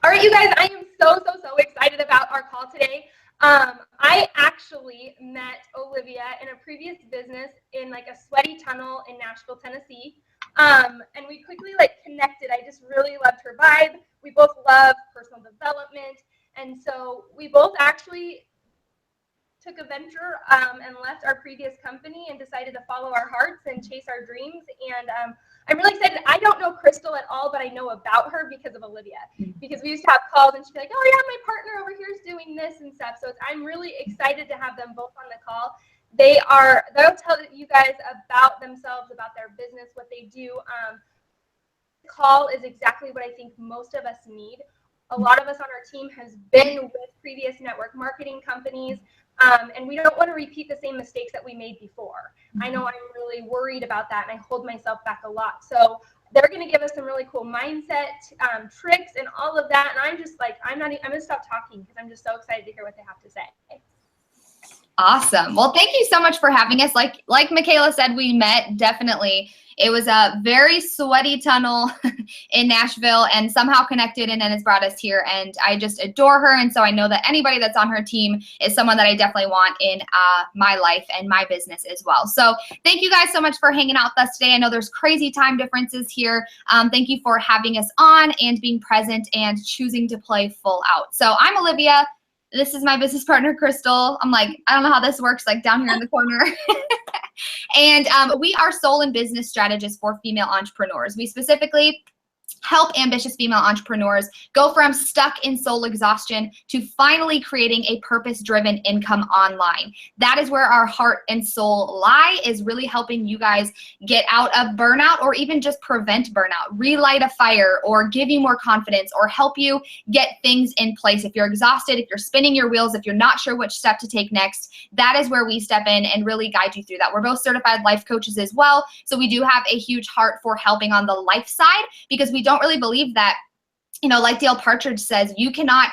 All right, you guys, I am so excited about our call today. I actually met Olivia in a previous business in like a sweaty tunnel in Nashville, Tennessee. And we quickly connected. I just really loved her vibe. We both love personal development. And so we both actually took a venture and left our previous company and decided to follow our hearts and chase our dreams. And I'm really excited. I don't know Crystal at all, but I know about her because of Olivia. Because we used to have calls and she'd be like, oh yeah, my partner over here is doing this and stuff. So I'm really excited to have them both on the call. They'll tell you guys about themselves, about their business, what they do. Call is exactly what I think most of us need. A lot of us on our team has been with previous network marketing companies. And we don't want to repeat the same mistakes that we made before. I know I'm really worried about that, and I hold myself back a lot. So they're going to give us some really cool mindset tricks and all of that. And I'm just like, I'm going to stop talking because I'm just so excited to hear what they have to say. Awesome. Well, thank you so much for having us. Like Michaela said, we met definitely. It was a very sweaty tunnel in Nashville and somehow connected, and then it's brought us here. And I just adore her. And so I know that anybody that's on her team is someone that I definitely want in my life and my business as well. So thank you guys so much for hanging out with us today. I know there's crazy time differences here. Thank you for having us on and being present and choosing to play full out. So I'm Olivia. This is my business partner, Crystal. I'm like, I don't know how this works, like down here in the corner. And we are soul and business strategists for female entrepreneurs. We specifically help ambitious female entrepreneurs go from stuck in soul exhaustion to finally creating a purpose-driven income online. That is where our heart and soul lie, is really helping you guys get out of burnout, or even just prevent burnout, relight a fire, or give you more confidence, or help you get things in place. If you're exhausted, if you're spinning your wheels, if you're not sure which step to take next, that is where we step in and really guide you through that. We're both certified life coaches as well, so we do have a huge heart for helping on the life side, because we don't really believe that, you know, like Dale Partridge says, you cannot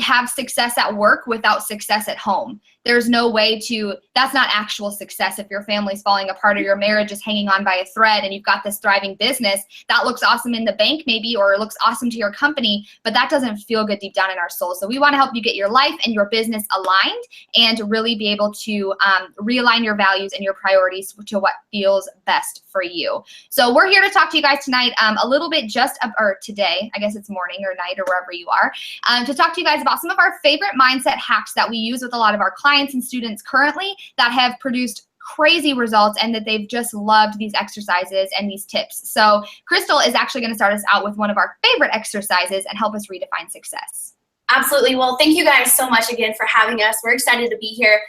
have success at work without success at home. There's no way to, that's not actual success. If your family's falling apart or your marriage is hanging on by a thread and you've got this thriving business that looks awesome in the bank maybe, or looks awesome to your company, but that doesn't feel good deep down in our soul. So we want to help you get your life and your business aligned and really be able to realign your values and your priorities to what feels best for you. So we're here to talk to you guys tonight a little bit or today, I guess it's morning or night or wherever you are, to talk to you guys about some of our favorite mindset hacks that we use with a lot of our clients and students currently that have produced crazy results, and that they've just loved these exercises and these tips. So Crystal is actually going to start us out with one of our favorite exercises and help us redefine success. Absolutely. Well, thank you guys so much again for having us. We're excited to be here.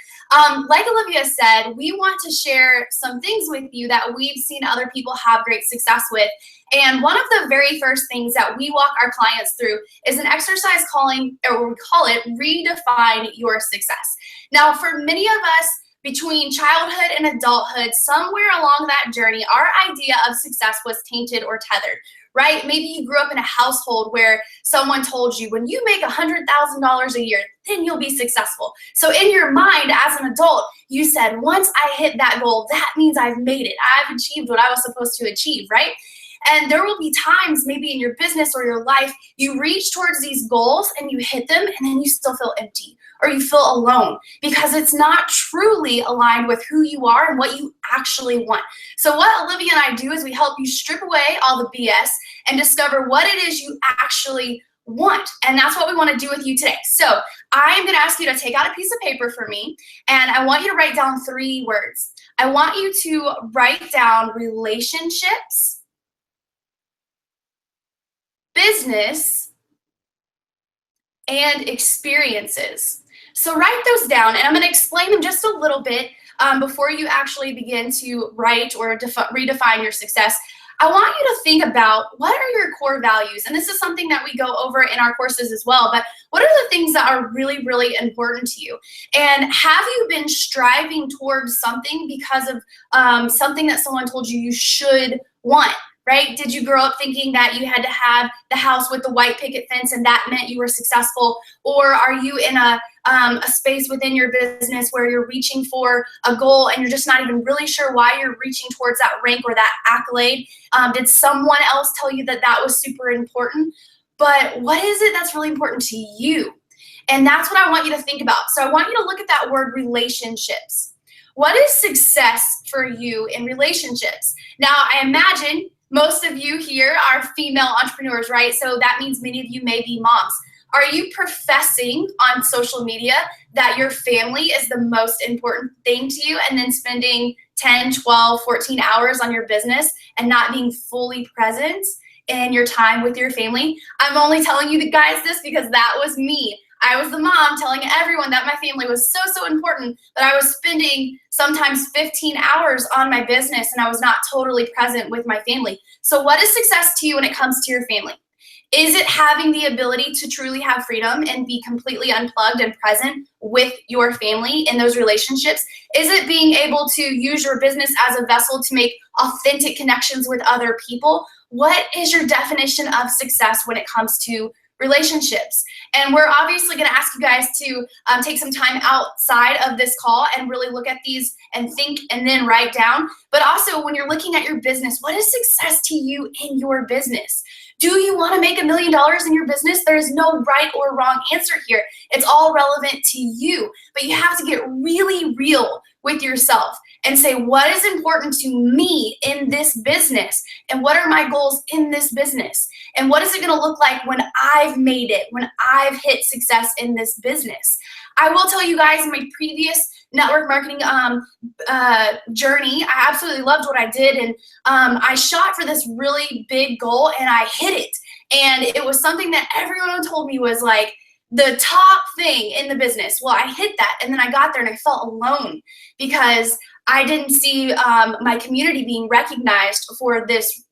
Like Olivia said, we want to share some things with you that we've seen other people have great success with. And one of the very first things that we walk our clients through is an exercise we call it Redefine Your Success. Now, for many of us, between childhood and adulthood, somewhere along that journey, our idea of success was tainted or tethered, right? Maybe you grew up in a household where someone told you, when you make $100,000 a year, then you'll be successful. So in your mind as an adult, you said, once I hit that goal, that means I've made it. I've achieved what I was supposed to achieve, right? And there will be times maybe in your business or your life, you reach towards these goals and you hit them, and then you still feel empty or you feel alone because it's not truly aligned with who you are and what you actually want. So what Olivia and I do is we help you strip away all the BS and discover what it is you actually want. And that's what we want to do with you today. So I'm going to ask you to take out a piece of paper for me, and I want you to write down 3 words. I want you to write down relationships, business, and experiences. So write those down, and I'm going to explain them just a little bit before you actually begin to write or redefine your success. I want you to think about, what are your core values? And this is something that we go over in our courses as well, but what are the things that are really, really important to you? And have you been striving towards something because of something that someone told you should want? Right? Did you grow up thinking that you had to have the house with the white picket fence and that meant you were successful? Or are you in a space within your business where you're reaching for a goal and you're just not even really sure why you're reaching towards that rank or that accolade? Did someone else tell you that that was super important? but what is it that's really important to you? And that's what I want you to think about. So I want you to look at that word relationships. What is success for you in relationships? Now, I imagine most of you here are female entrepreneurs, right? So that means many of you may be moms. Are you professing on social media that your family is the most important thing to you and then spending 10, 12, 14 hours on your business and not being fully present in your time with your family? I'm only telling you guys this because that was me. I was the mom telling everyone that my family was so important that I was spending sometimes 15 hours on my business and I was not totally present with my family. So what is success to you when it comes to your family? Is it having the ability to truly have freedom and be completely unplugged and present with your family in those relationships? Is it being able to use your business as a vessel to make authentic connections with other people? What is your definition of success when it comes to relationships? And we're obviously going to ask you guys to take some time outside of this call and really look at these and think and then write down. But also when you're looking at your business, what is success to you in your business? Do you want to make $1 million in your business? There is no right or wrong answer here. It's all relevant to you, but you have to get really real with yourself and say, what is important to me in this business? And what are my goals in this business? And what is it going to look like when I've made it, when I've hit success in this business? I will tell you guys, in my previous network marketing journey, I absolutely loved what I did. And I shot for this really big goal and I hit it. And it was something that everyone told me was like the top thing in the business. Well, I hit that. And then I got there and I felt alone because I didn't see my community being recognized for this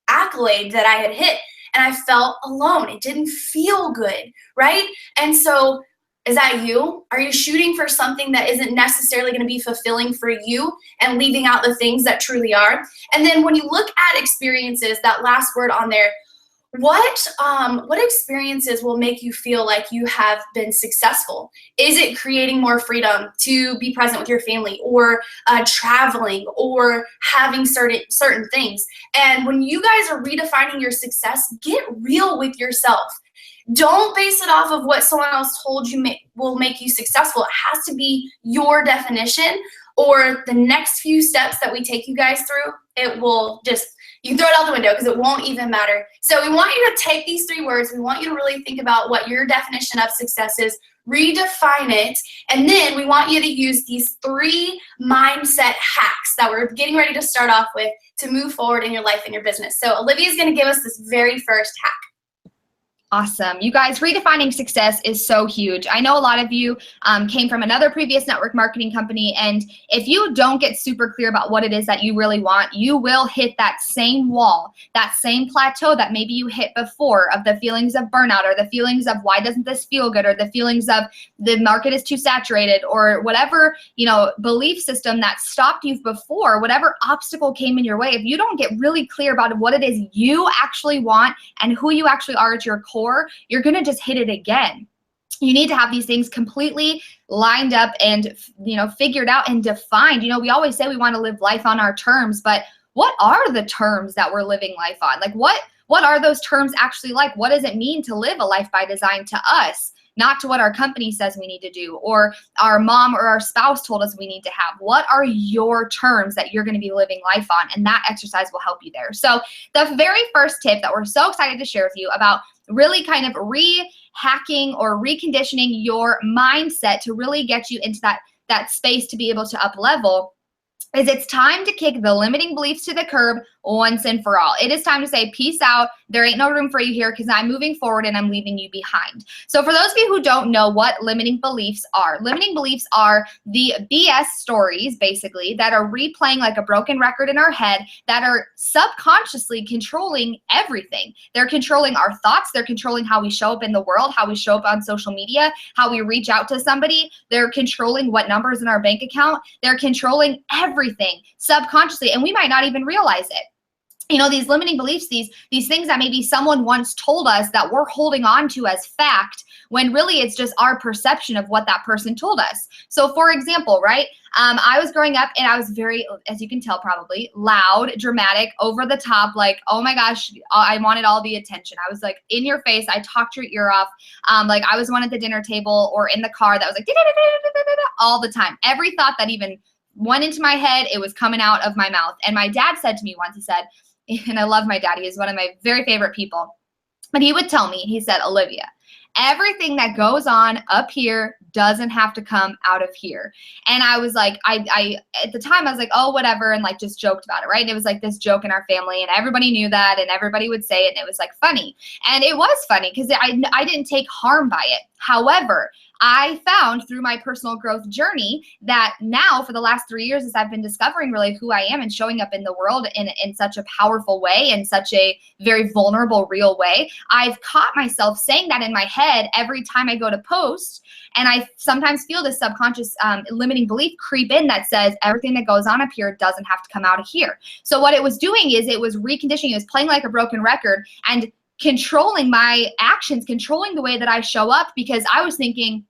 accolade that I had hit. And I felt alone. It didn't feel good, right? And so is that you? Are you shooting for something that isn't necessarily going to be fulfilling for you and leaving out the things that truly are? And then when you look at experiences, that last word on there, what experiences will make you feel like you have been successful? Is it creating more freedom to be present with your family, or traveling, or having certain things? And when you guys are redefining your success, get real with yourself. Don't base it off of what someone else told you will make you successful. It has to be your definition, or the next few steps that we take you guys through, it will just, you can throw it out the window because it won't even matter. So we want you to take these 3 words. We want you to really think about what your definition of success is, redefine it, and then we want you to use these 3 mindset hacks that we're getting ready to start off with to move forward in your life and your business. So Olivia is going to give us this very first hack. Awesome. You guys, redefining success is so huge. I know a lot of you came from another previous network marketing company, and if you don't get super clear about what it is that you really want, you will hit that same wall, that same plateau that maybe you hit before, of the feelings of burnout, or the feelings of why doesn't this feel good, or the feelings of the market is too saturated, or whatever, belief system that stopped you before, whatever obstacle came in your way. If you don't get really clear about what it is you actually want and who you actually are at your core, you're going to just hit it again. You need to have these things completely lined up and, figured out and defined. We always say we want to live life on our terms, but what are the terms that we're living life on? Like what are those terms actually like? What does it mean to live a life by design to us? Not to what our company says we need to do, or our mom or our spouse told us we need to have. What are your terms that you're going to be living life on? And that exercise will help you there. So the very first tip that we're so excited to share with you about really kind of re-hacking or reconditioning your mindset to really get you into that space to be able to up level is it's time to kick the limiting beliefs to the curb once and for all. It is time to say, peace out. There ain't no room for you here because I'm moving forward and I'm leaving you behind. So for those of you who don't know what limiting beliefs are the BS stories, basically, that are replaying like a broken record in our head, that are subconsciously controlling everything. They're controlling our thoughts. They're controlling how we show up in the world, how we show up on social media, how we reach out to somebody. They're controlling what numbers in our bank account. They're controlling everything subconsciously, and we might not even realize it. These limiting beliefs, these things that maybe someone once told us that we're holding on to as fact, when really it's just our perception of what that person told us. So for example, right, I was growing up and I was very, as you can tell probably, loud, dramatic, over the top, like, oh my gosh, I wanted all the attention. I was like in your face. I talked your ear off. Like I was one at the dinner table or in the car that was like all the time. Every thought that even went into my head, it was coming out of my mouth. And my dad said to me once, he said, and I love my dad, he is one of my very favorite people, but he would tell me, he said, Olivia, everything that goes on up here doesn't have to come out of here. And I was like, I at the time I was like, oh, whatever, and like just joked about it, right? And it was like this joke in our family, and everybody knew that, and everybody would say it, and it was like funny. And it was funny because I didn't take harm by it. However, I found through my personal growth journey that now for the last 3 years, as I've been discovering really who I am and showing up in the world in such a powerful way, in such a very vulnerable, real way, I've caught myself saying that in my head every time I go to post. And I sometimes feel this subconscious limiting belief creep in that says everything that goes on up here doesn't have to come out of here. So what it was doing is it was reconditioning. It was playing like a broken record and controlling my actions, controlling the way that I show up, because I was thinking,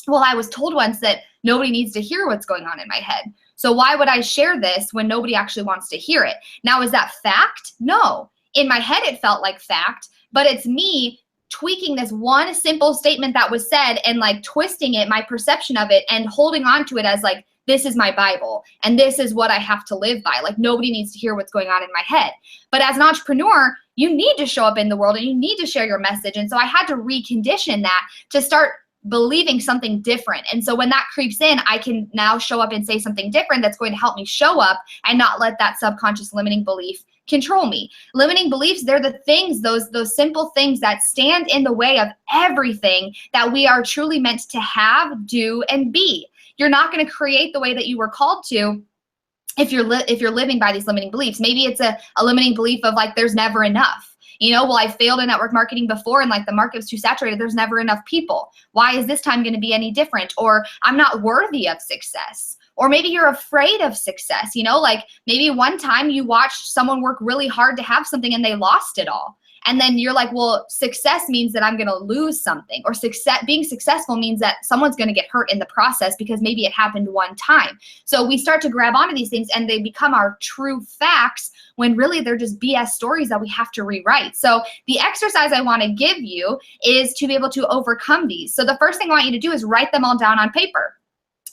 well, I was told once that nobody needs to hear what's going on in my head. So why would I share this when nobody actually wants to hear it? Now, is that fact? No. In my head, it felt like fact, but it's me tweaking this one simple statement that was said and like twisting it, my perception of it, and holding on to it as like, this is my Bible and this is what I have to live by. Like nobody needs to hear what's going on in my head. But as an entrepreneur, you need to show up in the world and you need to share your message. And so I had to recondition that to start believing something different. And so when that creeps in, I can now show up and say something different that's going to help me show up and not let that subconscious limiting belief control me. Limiting beliefs, they're the things, those simple things that stand in the way of everything that we are truly meant to have, do, and be. You're not going to create the way that you were called to if you're living by these limiting beliefs. Maybe it's a limiting belief of like, there's never enough. You know, well, I failed in network marketing before and like the market was too saturated. There's never enough people. Why is this time going to be any different? Or I'm not worthy of success. Or maybe you're afraid of success. You know, like maybe one time you watched someone work really hard to have something and they lost it all. And then you're like, well, success means that I'm going to lose something, or being successful means that someone's going to get hurt in the process because maybe it happened one time. So we start to grab onto these things and they become our true facts when really they're just BS stories that we have to rewrite. So the exercise I want to give you is to be able to overcome these. So the first thing I want you to do is write them all down on paper.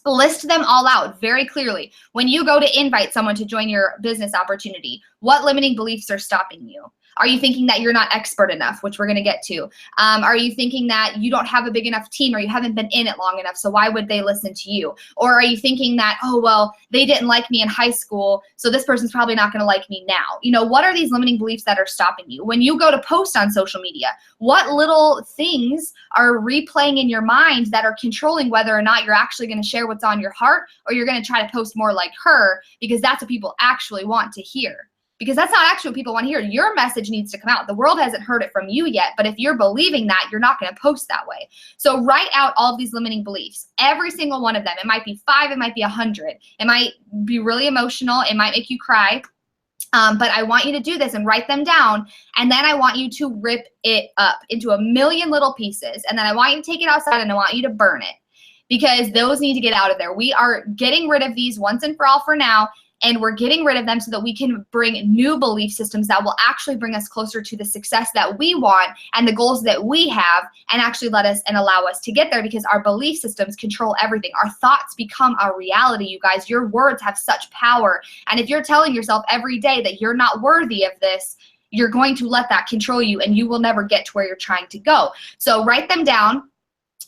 List them all out very clearly. When you go to invite someone to join your business opportunity, what limiting beliefs are stopping you? Are you thinking that you're not expert enough, which we're going to get to? Are you thinking that you don't have a big enough team or you haven't been in it long enough, so why would they listen to you? Or are you thinking that, oh, well, they didn't like me in high school, so this person's probably not going to like me now? You know, what are these limiting beliefs that are stopping you? When you go to post on social media, what little things are replaying in your mind that are controlling whether or not you're actually going to share what's on your heart, or you're going to try to post more like her because that's what people actually want to hear? Because that's not actually what people want to hear. Your message needs to come out. The world hasn't heard it from you yet, but if you're believing that, you're not going to post that way. So write out all of these limiting beliefs, every single one of them. It might be 5, it might be 100. It might be really emotional. It might make you cry. But I want you to do this and write them down. And then I want you to rip it up into a million little pieces. And then I want you to take it outside and I want you to burn it, because those need to get out of there. We are getting rid of these once and for all for now. And we're getting rid of them so that we can bring new belief systems that will actually bring us closer to the success that we want and the goals that we have, and actually let us and allow us to get there, because our belief systems control everything. Our thoughts become our reality, you guys. Your words have such power. And if you're telling yourself every day that you're not worthy of this, you're going to let that control you and you will never get to where you're trying to go. So write them down.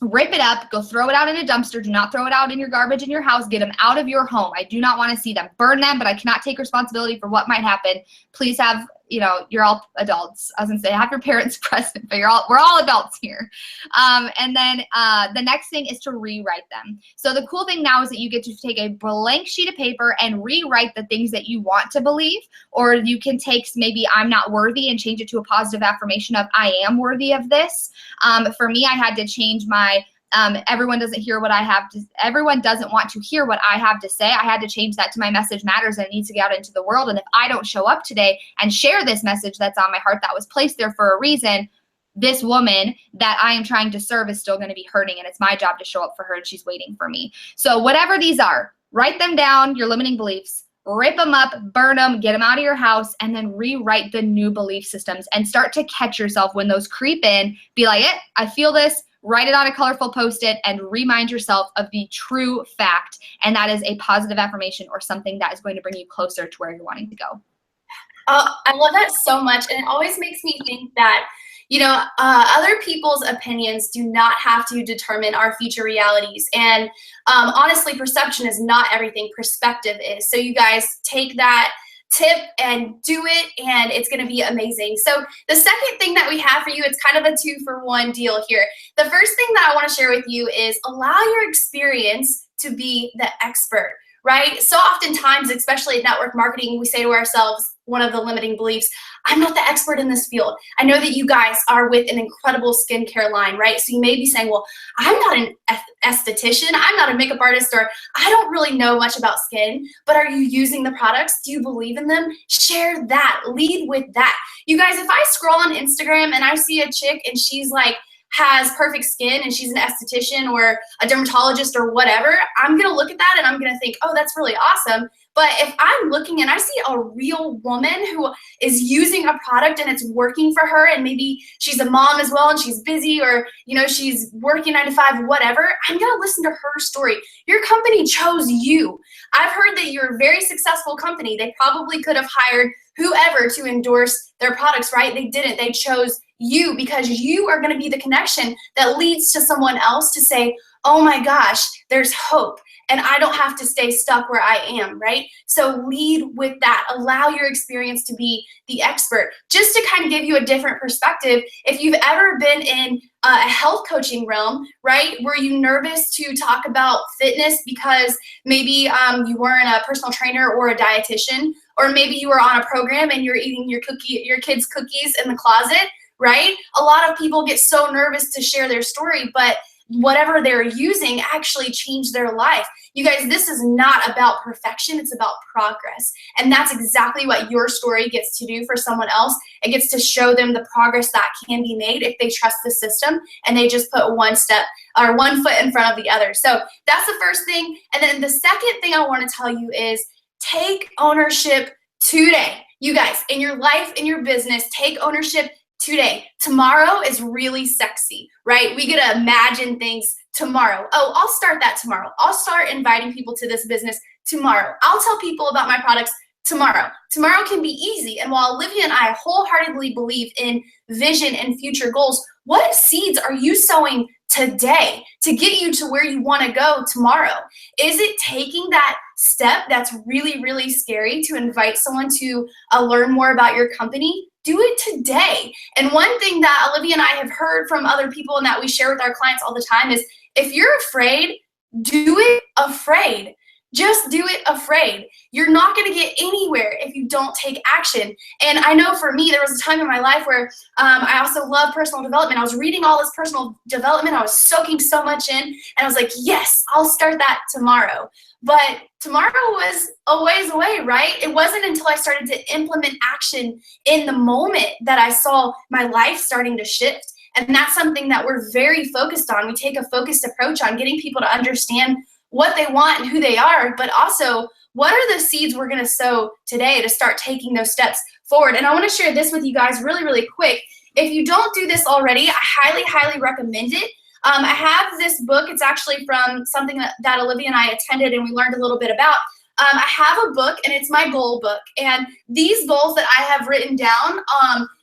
Rip it up, go throw it out in a dumpster. Do not throw it out in your garbage in your house. Get them out of your home. I do not want to see them. Burn them, but I cannot take responsibility for what might happen. Please have, you know, you're all adults. I was going to say, have your parents present, but we're all adults here. And then the next thing is to rewrite them. So the cool thing now is that you get to take a blank sheet of paper and rewrite the things that you want to believe, or you can take maybe I'm not worthy and change it to a positive affirmation of I am worthy of this. For me, I had to change my everyone doesn't want to hear what I have to say. I had to change that to my message matters and it needs to get out into the world. And if I don't show up today and share this message that's on my heart that was placed there for a reason, this woman that I am trying to serve is still going to be hurting, and it's my job to show up for her and she's waiting for me. So whatever these are, Write them down, your limiting beliefs, rip them up, burn them, get them out of your house, and then rewrite the new belief systems and start to catch yourself when those creep in. Be like, I feel this. Write it on a colorful Post-it and remind yourself of the true fact. And that is a positive affirmation or something that is going to bring you closer to where you're wanting to go. I love that so much. And it always makes me think that, other people's opinions do not have to determine our future realities. And honestly, perception is not everything. Perspective is. So you guys take that tip and do it, and it's going to be amazing. So the second thing that we have for you, it's kind of a 2-for-1 deal here. The first thing that I want to share with you is allow your experience to be the expert, right? So oftentimes, especially in network marketing, we say to ourselves, one of the limiting beliefs, I'm not the expert in this field. I know that you guys are with an incredible skincare line, right? So you may be saying, well, I'm not an esthetician, I'm not a makeup artist, or I don't really know much about skin, but are you using the products? Do you believe in them? Share that, lead with that. You guys, if I scroll on Instagram and I see a chick and she's like, has perfect skin and she's an esthetician or a dermatologist or whatever, I'm gonna look at that and I'm gonna think, oh, that's really awesome. But if I'm looking and I see a real woman who is using a product and it's working for her, and maybe she's a mom as well and she's busy, or she's working 9 to 5, whatever, I'm gonna listen to her story. Your company chose you. I've heard that you're a very successful company. They probably could have hired whoever to endorse their products, right? They didn't. They chose you because you are going to be the connection that leads to someone else to say, oh my gosh, there's hope and I don't have to stay stuck where I am, right? So lead with that. Allow your experience to be the expert. Just to kind of give you a different perspective, if you've ever been in a health coaching realm, right? Were you nervous to talk about fitness because maybe you weren't a personal trainer or a dietitian, or maybe you were on a program and you're eating your kids' cookies in the closet, right? A lot of people get so nervous to share their story, but whatever they're using actually changed their life. You guys, this is not about perfection, it's about progress. And that's exactly what your story gets to do for someone else. It gets to show them the progress that can be made if they trust the system and they just put one foot in front of the other. So that's the first thing. And then the second thing I want to tell you is take ownership today. You guys, in your life, in your business, take ownership today. Tomorrow is really sexy, right? We get to imagine things tomorrow. Oh, I'll start that tomorrow. I'll start inviting people to this business tomorrow. I'll tell people about my products tomorrow. Tomorrow can be easy. And while Olivia and I wholeheartedly believe in vision and future goals, what seeds are you sowing today to get you to where you want to go tomorrow? Is it taking that step that's really, really scary to invite someone to learn more about your company? Do it today. And one thing that Olivia and I have heard from other people and that we share with our clients all the time is if you're afraid, do it afraid. Just do it afraid. You're not going to get anywhere if you don't take action. And I know for me, there was a time in my life where I also love personal development. I was reading all this personal development. I was soaking so much in. And I was like, yes, I'll start that tomorrow. But tomorrow was a ways away, right? It wasn't until I started to implement action in the moment that I saw my life starting to shift. And that's something that we're very focused on. We take a focused approach on getting people to understand what they want and who they are, but also what are the seeds we're going to sow today to start taking those steps forward. And I want to share this with you guys really, really quick. If you don't do this already, I highly, highly recommend it. I have this book. It's actually from something that Olivia and I attended and we learned a little bit about. I have a book and it's my goal book. And these goals that I have written down,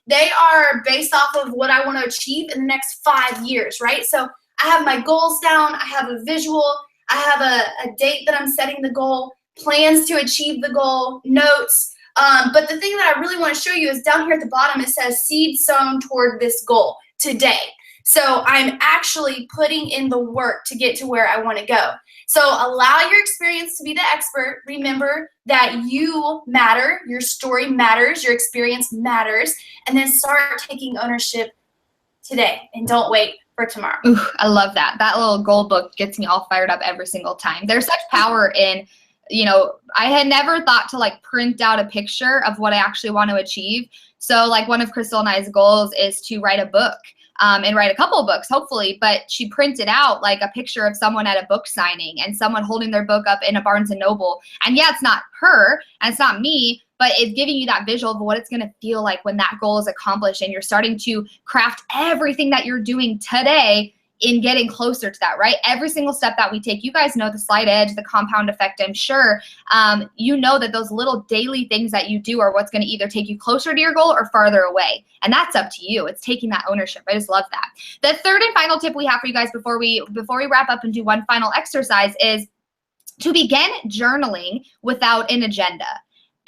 they are based off of what I want to achieve in the next 5 years, right? So I have my goals down. I have a visual. I have a date that I'm setting the goal, plans to achieve the goal, notes. But the thing that I really want to show you is down here at the bottom, it says seed sown toward this goal today. So I'm actually putting in the work to get to where I want to go. So allow your experience to be the expert. Remember that you matter, your story matters, your experience matters, and then start taking ownership today and don't wait for tomorrow. Ooh, I love that. That little goal book gets me all fired up every single time. There's such power in, I had never thought to print out a picture of what I actually want to achieve. So one of Crystal and I's goals is to write a book. and write a couple of books, hopefully, but she printed out like a picture of someone at a book signing and someone holding their book up in a Barnes and Noble. And yeah, it's not her and it's not me, but it's giving you that visual of what it's going to feel like when that goal is accomplished and you're starting to craft everything that you're doing today in getting closer to that, right? Every single step that we take, you guys know the slight edge, the compound effect, I'm sure. You know that those little daily things that you do are what's going to either take you closer to your goal or farther away. And that's up to you. It's taking that ownership. I just love that. The third and final tip we have for you guys before we wrap up and do one final exercise is to begin journaling without an agenda.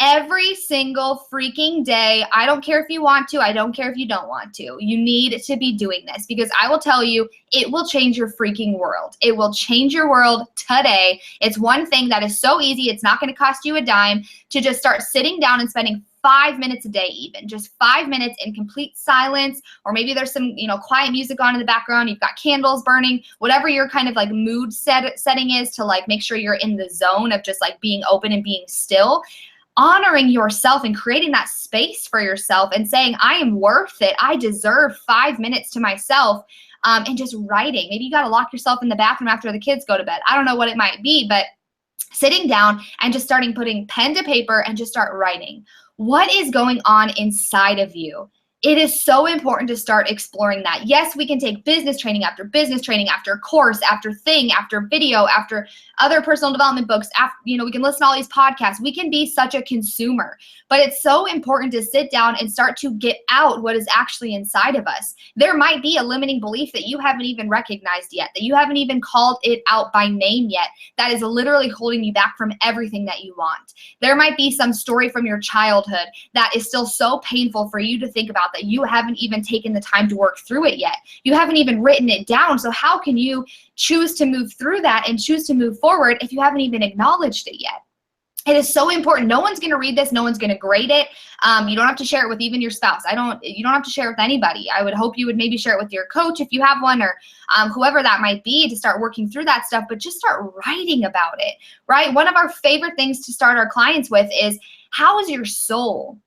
Every single freaking day. I don't care if you want to. I don't care if you don't want to. You need to be doing this because I will tell you, it will change your freaking world. It will change your world today. It's one thing that is so easy. It's not going to cost you a dime to just start sitting down and spending 5 minutes a day, even just 5 minutes in complete silence, or maybe there's some, quiet music on in the background. You've got candles burning, whatever your kind of like mood setting is to like make sure you're in the zone of just like being open and being still. Honoring yourself and creating that space for yourself and saying, I am worth it. I deserve 5 minutes to myself, and just writing. Maybe you got to lock yourself in the bathroom after the kids go to bed. I don't know what it might be, but sitting down and just putting pen to paper and just start writing. What is going on inside of you? It is so important to start exploring that. Yes, we can take business training after course, after thing, after video, after other personal development books. After, we can listen to all these podcasts. We can be such a consumer, but it's so important to sit down and start to get out what is actually inside of us. There might be a limiting belief that you haven't even recognized yet, that you haven't even called it out by name yet, that is literally holding you back from everything that you want. There might be some story from your childhood that is still so painful for you to think about that you haven't even taken the time to work through it yet. You haven't even written it down. So how can you choose to move through that and choose to move forward if you haven't even acknowledged it yet? It is so important. No one's going to read this. No one's going to grade it. You don't have to share it with even your spouse. You don't have to share it with anybody. I would hope you would maybe share it with your coach if you have one, or whoever that might be, to start working through that stuff, but just start writing about it, right? One of our favorite things to start our clients with is, how is your soul?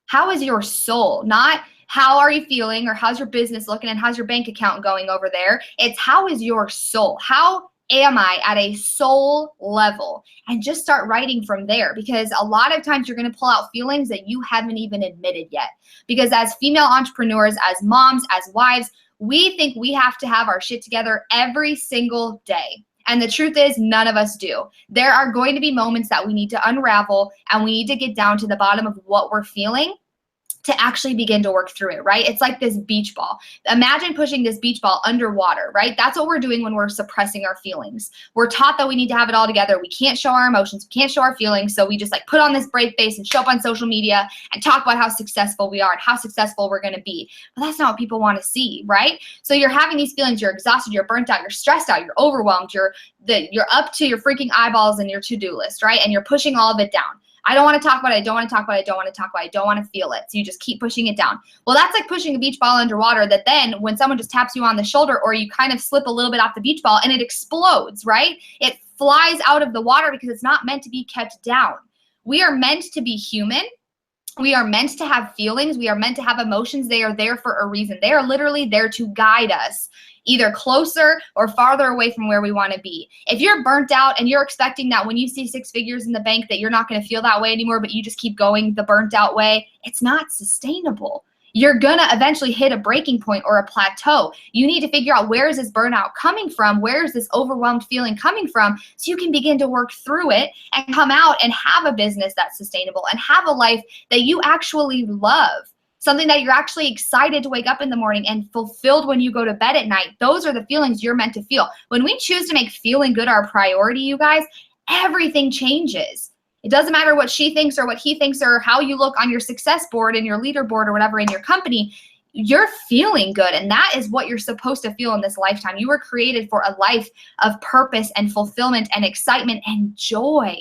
How is your soul? Not how are you feeling or how's your business looking and how's your bank account going over there? It's how is your soul? How am I at a soul level? And just start writing from there, because a lot of times you're going to pull out feelings that you haven't even admitted yet. Because as female entrepreneurs, as moms, as wives, we think we have to have our shit together every single day. And the truth is, none of us do. There are going to be moments that we need to unravel, and we need to get down to the bottom of what we're feeling to actually begin to work through it, right? It's like this beach ball. Imagine pushing this beach ball underwater, right? That's what we're doing when we're suppressing our feelings. We're taught that we need to have it all together. We can't show our emotions. We can't show our feelings. So we just like put on this brave face and show up on social media and talk about how successful we are and how successful we're going to be. But that's not what people want to see, right? So you're having these feelings. You're exhausted. You're burnt out. You're stressed out. You're overwhelmed. You're up to your freaking eyeballs in your to-do list, right? And you're pushing all of it down. I don't want to talk about it. I don't want to talk about it. I don't want to talk about it. I don't want to feel it. So you just keep pushing it down. Well, that's like pushing a beach ball underwater, that then when someone just taps you on the shoulder, or you kind of slip a little bit off the beach ball and it explodes, right? It flies out of the water because it's not meant to be kept down. We are meant to be human. We are meant to have feelings. We are meant to have emotions. They are there for a reason. They are literally there to guide us either closer or farther away from where we want to be. If you're burnt out and you're expecting that when you see 6 figures in the bank that you're not going to feel that way anymore, but you just keep going the burnt out way, it's not sustainable. You're going to eventually hit a breaking point or a plateau. You need to figure out, where is this burnout coming from? Where is this overwhelmed feeling coming from? So you can begin to work through it and come out and have a business that's sustainable and have a life that you actually love. Something that you're actually excited to wake up in the morning and fulfilled when you go to bed at night. Those are the feelings you're meant to feel. When we choose to make feeling good our priority, you guys, everything changes. It doesn't matter what she thinks or what he thinks or how you look on your success board and your leaderboard or whatever in your company. You're feeling good, and that is what you're supposed to feel in this lifetime. You were created for a life of purpose and fulfillment and excitement and joy.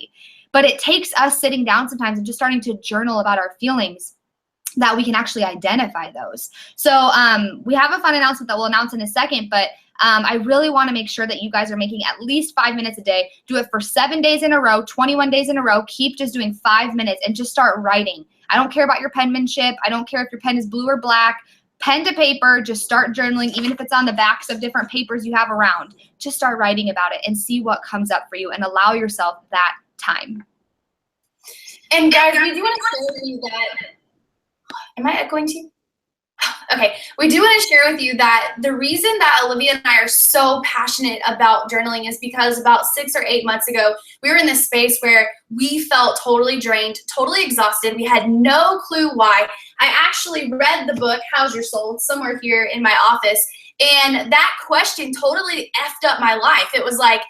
But it takes us sitting down sometimes and just starting to journal about our feelings, that we can actually identify those. So we have a fun announcement that we'll announce in a second, but I really want to make sure that you guys are making at least 5 minutes a day. Do it for 7 days in a row, 21 days in a row. Keep just doing 5 minutes and just start writing. I don't care about your penmanship. I don't care if your pen is blue or black. pen to paper, just start journaling, even if it's on the backs of different papers you have around. Just start writing about it and see what comes up for you and allow yourself that time. And guys, we do want to share with you that, am I echoing to you? Okay, we do want to share with you that the reason that Olivia and I are so passionate about journaling is because about 6 or 8 months ago, we were in this space where we felt totally drained, totally exhausted. We had no clue why. I actually read the book, How's Your Soul? It's somewhere here in my office. And that question totally effed up my life. It was like,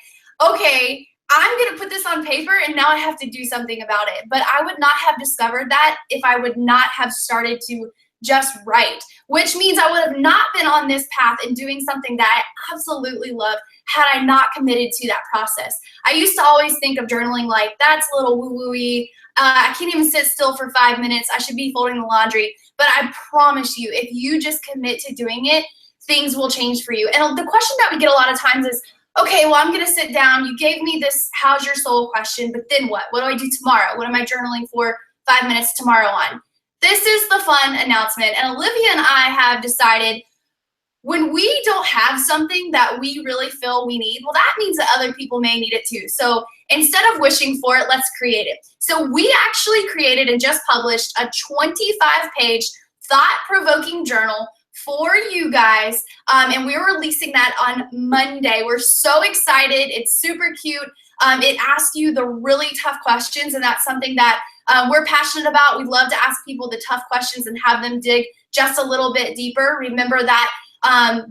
okay, I'm going to put this on paper and now I have to do something about it. But I would not have discovered that if I would not have started to just write, which means I would have not been on this path and doing something that I absolutely love had I not committed to that process. I used to always think of journaling like, that's a little woo-woo-y. I can't even sit still for 5 minutes. I should be folding the laundry. But I promise you, if you just commit to doing it, things will change for you. And the question that we get a lot of times is, okay, well, I'm going to sit down. You gave me this how's your soul question, but then what? What do I do tomorrow? What am I journaling for 5 minutes tomorrow on? This is the fun announcement. And Olivia and I have decided when we don't have something that we really feel we need, well, that means that other people may need it too. So instead of wishing for it, let's create it. So we actually created and just published a 25-page thought-provoking journal for you guys, and we're releasing that on Monday. We're so excited. It's super cute. It asks you the really tough questions, and that's something that we're passionate about. We love to ask people the tough questions and have them dig just a little bit deeper. Remember that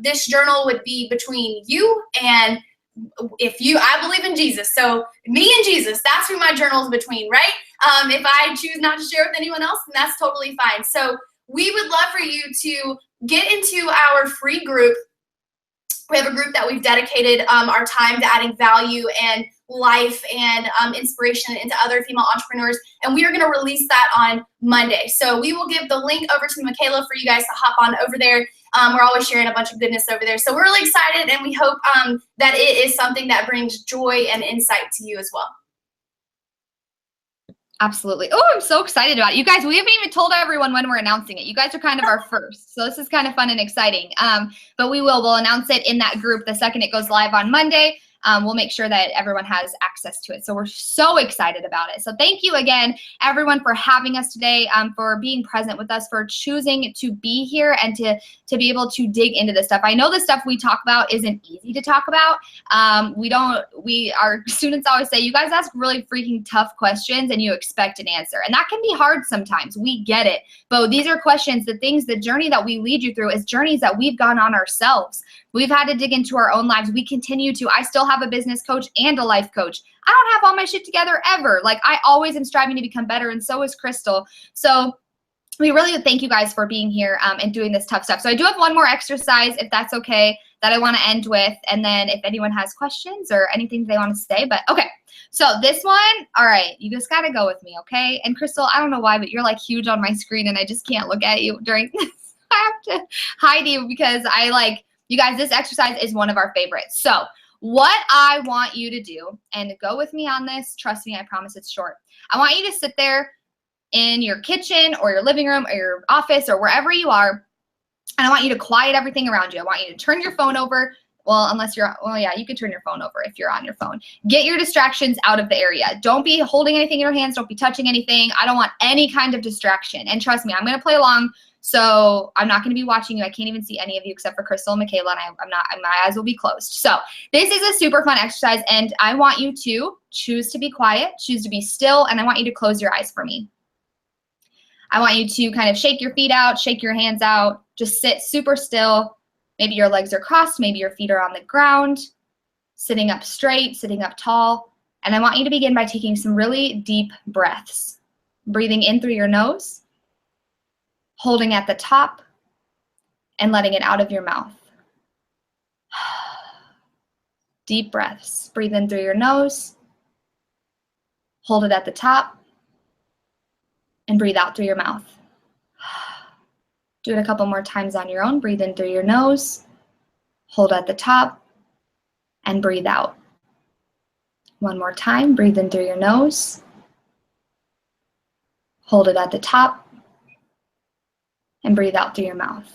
this journal would be between you and I believe in Jesus. So me and Jesus, that's who my journal is between, right? If I choose not to share with anyone else, then that's totally fine. So we would love for you to get into our free group. We have a group that we've dedicated our time to adding value and life and inspiration into other female entrepreneurs, and we are going to release that on Monday. So we will give the link over to Michaela for you guys to hop on over there. We're always sharing a bunch of goodness over there. So we're really excited, and we hope that it is something that brings joy and insight to you as well. Absolutely. Oh, I'm so excited about it. You guys, we haven't even told everyone when we're announcing it. You guys are kind of our first. So this is kind of fun and exciting. But we'll announce it in that group the second it goes live on Monday. We'll make sure that everyone has access to it. So we're so excited about it. So thank you again, everyone, for having us today, for being present with us, for choosing to be here and to be able to dig into this stuff. I know the stuff we talk about isn't easy to talk about. Our students always say, you guys ask really freaking tough questions and you expect an answer. And that can be hard sometimes. We get it. But these are questions, the journey that we lead you through is journeys that we've gone on ourselves. We've had to dig into our own lives. We continue to. I still have a business coach and a life coach. I don't have all my shit together ever. Like, I always am striving to become better, and so is Crystal. So we really thank you guys for being here and doing this tough stuff. So I do have one more exercise, if that's okay, that I want to end with. And then if anyone has questions or anything they want to say. But okay, so this one, all right, you just got to go with me, okay? And Crystal, I don't know why, but you're like huge on my screen and I just can't look at you during this. I have to hide you because you guys, this exercise is one of our favorites. So what I want you to do, and go with me on this, trust me, I promise it's short. I want you to sit there in your kitchen or your living room or your office or wherever you are, and I want you to quiet everything around you. I want you to turn your phone over. Well, yeah, you can turn your phone over if you're on your phone. Get your distractions out of the area. Don't be holding anything in your hands. Don't be touching anything. I don't want any kind of distraction. And trust me, I'm going to play along. So I'm not going to be watching you. I can't even see any of you except for Crystal and Michaela, and my eyes will be closed. So this is a super fun exercise, and I want you to choose to be quiet, choose to be still, and I want you to close your eyes for me. I want you to kind of shake your feet out, shake your hands out, just sit super still. Maybe your legs are crossed, maybe your feet are on the ground, sitting up straight, sitting up tall. And I want you to begin by taking some really deep breaths. Breathing in through your nose, holding at the top, and letting it out of your mouth. Deep breaths. Breathe in through your nose, hold it at the top, and breathe out through your mouth. Do it a couple more times on your own. Breathe in through your nose, hold at the top, and breathe out. One more time. Breathe in through your nose, hold it at the top, and breathe out through your mouth.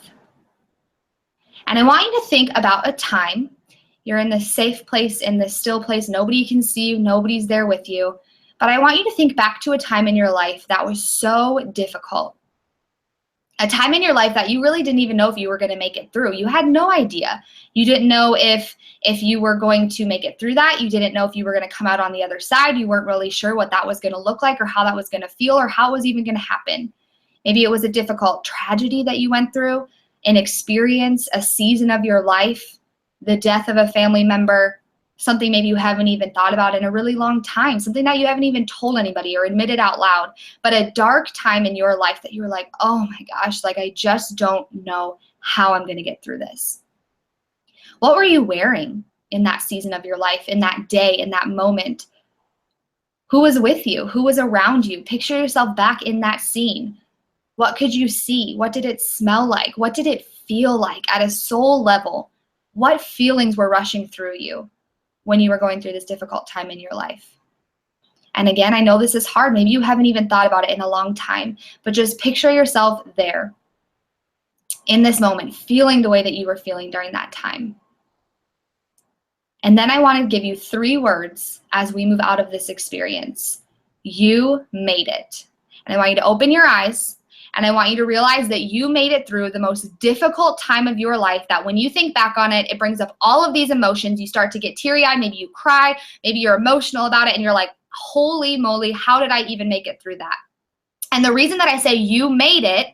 And I want you to think about a time you're in this safe place, in this still place. Nobody can see you. Nobody's there with you. But I want you to think back to a time in your life that was so difficult. A time in your life that you really didn't even know if you were going to make it through. You had no idea. You didn't know if you were going to make it through that. You didn't know if you were going to come out on the other side. You weren't really sure what that was going to look like or how that was going to feel or how it was even going to happen. Maybe it was a difficult tragedy that you went through, an experience, a season of your life, the death of a family member, something maybe you haven't even thought about in a really long time, something that you haven't even told anybody or admitted out loud, but a dark time in your life that you were like, oh my gosh, like I just don't know how I'm going to get through this. What were you wearing in that season of your life, in that day, in that moment? Who was with you? Who was around you? Picture yourself back in that scene. What could you see? What did it smell like? What did it feel like at a soul level? What feelings were rushing through you when you were going through this difficult time in your life? And again, I know this is hard. Maybe you haven't even thought about it in a long time, but just picture yourself there in this moment, feeling the way that you were feeling during that time. And then I want to give you 3 words as we move out of this experience. You made it. And I want you to open your eyes. And I want you to realize that you made it through the most difficult time of your life, that when you think back on it, it brings up all of these emotions. You start to get teary-eyed. Maybe you cry. Maybe you're emotional about it. And you're like, holy moly, how did I even make it through that? And the reason that I say you made it,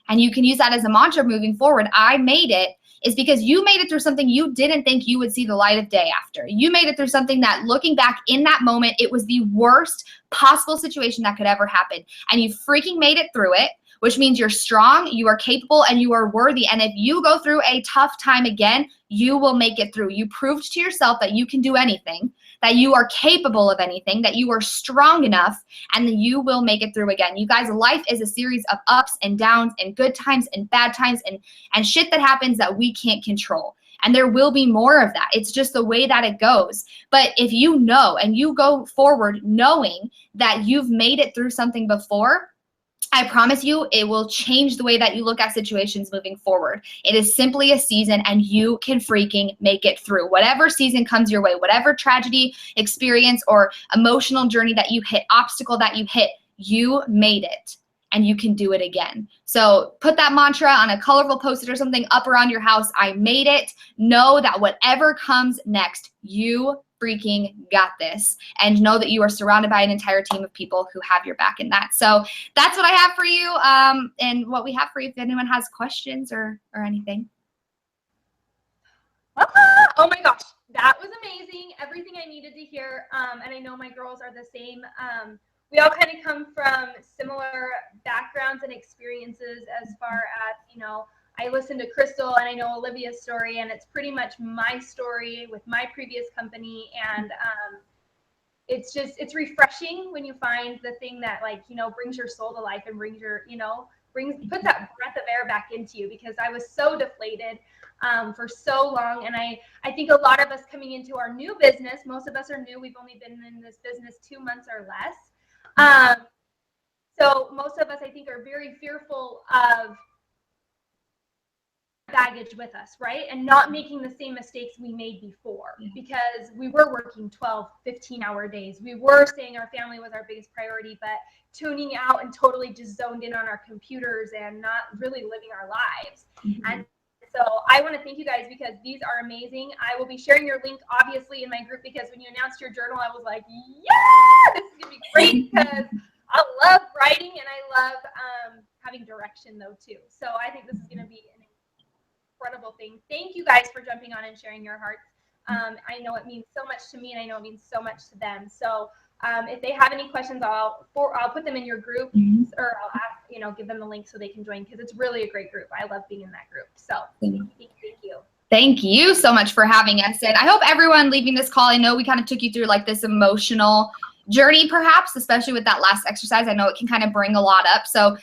and you can use that as a mantra moving forward, I made it, is because you made it through something you didn't think you would see the light of day after. You made it through something that, looking back in that moment, it was the worst possible situation that could ever happen. And you freaking made it through it, which means you're strong, you are capable, and you are worthy. And if you go through a tough time again, you will make it through. You proved to yourself that you can do anything, that you are capable of anything, that you are strong enough, and that you will make it through again. You guys, life is a series of ups and downs and good times and bad times and shit that happens that we can't control. And there will be more of that. It's just the way that it goes. But if you know and you go forward knowing that you've made it through something before, I promise you, it will change the way that you look at situations moving forward. It is simply a season, and you can freaking make it through. Whatever season comes your way, whatever tragedy, experience, or emotional journey that you hit, obstacle that you hit, you made it, and you can do it again. So put that mantra on a colorful post-it or something up around your house. I made it. Know that whatever comes next, you freaking got this, and know that you are surrounded by an entire team of people who have your back in that. So that's what I have for you, and what we have for you if anyone has questions or anything. Oh my gosh, that was amazing. Everything I needed to hear, and I know my girls are the same. We all kind of come from similar backgrounds and experiences as far as, you know, I listened to Crystal and I know Olivia's story, and it's pretty much my story with my previous company. And it's refreshing when you find the thing that, like, you know, brings your soul to life and brings your, you know, puts that breath of air back into you, because I was so deflated for so long. And I think a lot of us coming into our new business, most of us are new. We've only been in this business 2 months or less. So most of us, I think, are very fearful of baggage with us, right? And not making the same mistakes we made before, because we were working 12, 15-hour days. We were saying our family was our biggest priority, but tuning out and totally just zoned in on our computers and not really living our lives. And so I want to thank you guys, because these are amazing. I will be sharing your link, obviously, in my group, because when you announced your journal, I was like, yeah, this is going to be great, because I love writing and I love having direction, though, too. So I think this is going to be an incredible thing. Thank you guys for jumping on and sharing your hearts. I know it means so much to me, and I know it means so much to them. So if they have any questions, I'll put them in your group, or I'll ask, you know, give them the link so they can join, because it's really a great group. I love being in that group. So thank you. Thank you so much for having us. And I hope everyone leaving this call, I know we kind of took you through like this emotional journey, perhaps, especially with that last exercise. I know it can kind of bring a lot up. So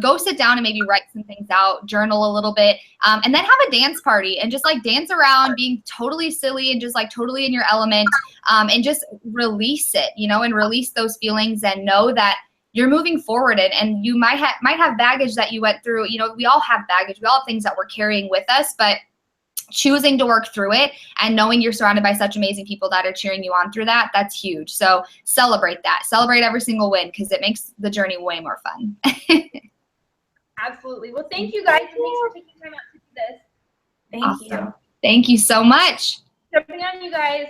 go sit down and maybe write some things out, journal a little bit, and then have a dance party and just like dance around, being totally silly and just like totally in your element, and just release it, you know, and release those feelings, and know that you're moving forward. And you might have baggage that you went through. You know, we all have baggage. We all have things that we're carrying with us, but choosing to work through it and knowing you're surrounded by such amazing people that are cheering you on through that, that's huge. So celebrate that. Celebrate every single win because it makes the journey way more fun. Absolutely. Well, thank you guys, and thanks for taking time out to do this. Thank you. Thank you so much. Jumping on you guys.